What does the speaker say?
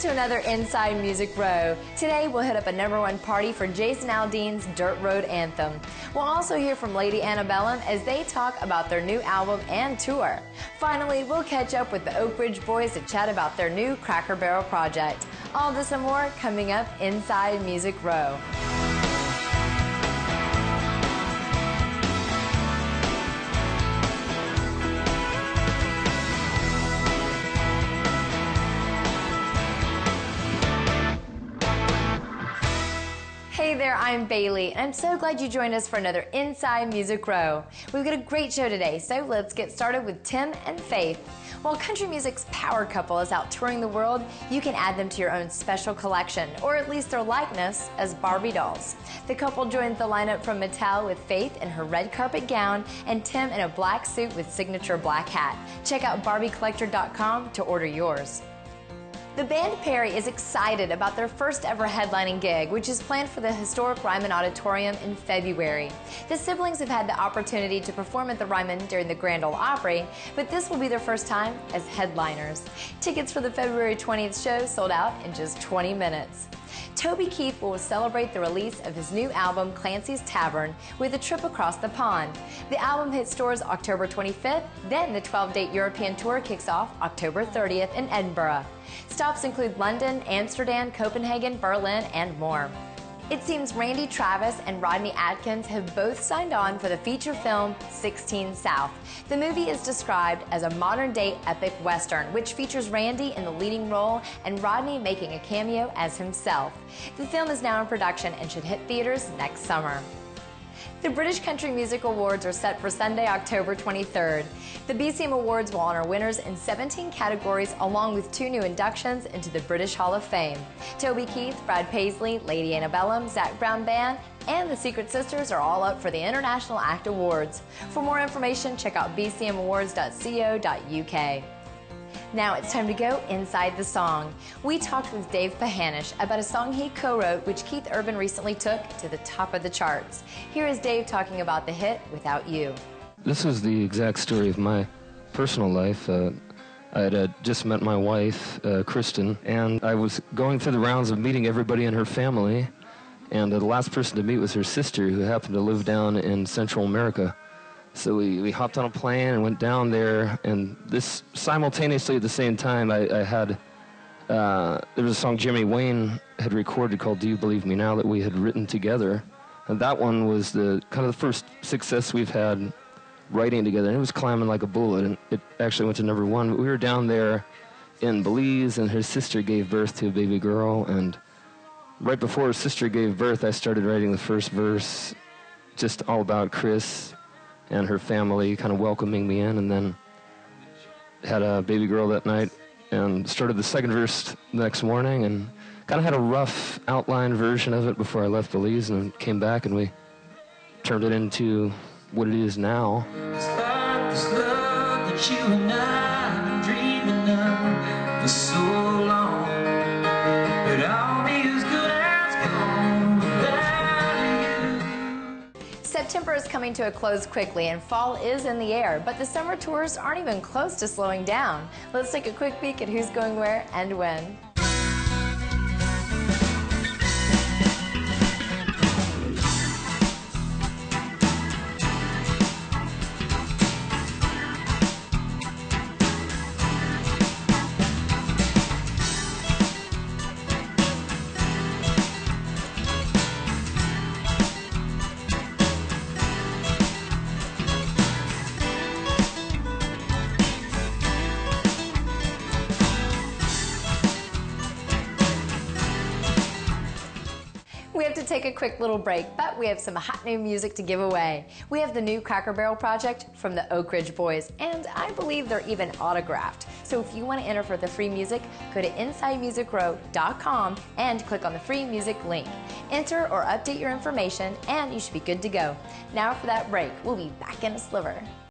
to another Inside Music Row. Today we'll hit up a #1 party for Jason Aldean's Dirt Road Anthem. We'll also hear from Lady Antebellum as they talk about their new album and tour. Finally, we'll catch up with the Oak Ridge Boys to chat about their new Cracker Barrel project. All this and more coming up Inside Music Row. Hey there, I'm Bailey, and I'm so glad you joined us for another Inside Music Row. We've got a great show today, so let's get started with Tim and Faith. While country music's power couple is out touring the world, you can add them to your own special collection, or at least their likeness, as Barbie dolls. The couple joins the lineup from Mattel with Faith in her red carpet gown and Tim in a black suit with signature black hat. Check out BarbieCollector.com to order yours. The band Perry is excited about their first ever headlining gig, which is planned for the historic Ryman Auditorium in February. The siblings have had the opportunity to perform at the Ryman during the Grand Ole Opry, but this will be their first time as headliners. Tickets for the February 20th show sold out in just 20 minutes. Toby Keith will celebrate the release of his new album, Clancy's Tavern, with a trip across the pond. The album hits stores October 25th, then the 12-date European tour kicks off October 30th in Edinburgh. Stops include London, Amsterdam, Copenhagen, Berlin, and more. It seems Randy Travis and Rodney Atkins have both signed on for the feature film 16 South. The movie is described as a modern-day epic western, which features Randy in the leading role and Rodney making a cameo as himself. The film is now in production and should hit theaters next summer. The British Country Music Awards are set for Sunday, October 23rd. The BCM Awards will honor winners in 17 categories, along with 2 new inductions into the British Hall of Fame. Toby Keith, Brad Paisley, Lady Antebellum, Zac Brown Band, and the Secret Sisters are all up for the International Act Awards. For more information, check out bcmawards.co.uk. Now it's time to go inside the song. We talked with Dave Pahanish about a song he co-wrote, which Keith Urban recently took to the top of the charts. Here is Dave talking about the hit Without You. This was the exact story of my personal life. I had just met my wife, Kristen, and I was going through the rounds of meeting everybody in her family, and the last person to meet was her sister, who happened to live down in Central America. So we hopped on a plane and went down there, and this simultaneously at the same time I had, there was a song Jimmy Wayne had recorded called Do You Believe Me Now that we had written together, and that one was the kind of the first success we've had writing together, and it was climbing like a bullet, and it actually went to #1. But we were down there in Belize, and her sister gave birth to a baby girl, and right before her sister gave birth, I started writing the first verse, just all about Chris and her family kind of welcoming me in, and then had a baby girl that night and started the second verse the next morning and kind of had a rough outline version of it before I left Belize, and came back and we turned it into what it is now. Spark this love that you and I have been dreaming of for so long, but I'll be as good as gone without you. September is coming to a close quickly and fall is in the air, but the summer tours aren't even close to slowing down. Let's take a quick peek at who's going where and when. We have to take a quick little break, but we have some hot new music to give away. We have the new Cracker Barrel project from the Oak Ridge Boys, and I believe they're even autographed. So if you want to enter for the free music, go to InsideMusicRow.com and click on the free music link. Enter or update your information, and you should be good to go. Now for that break, we'll be back in a sliver.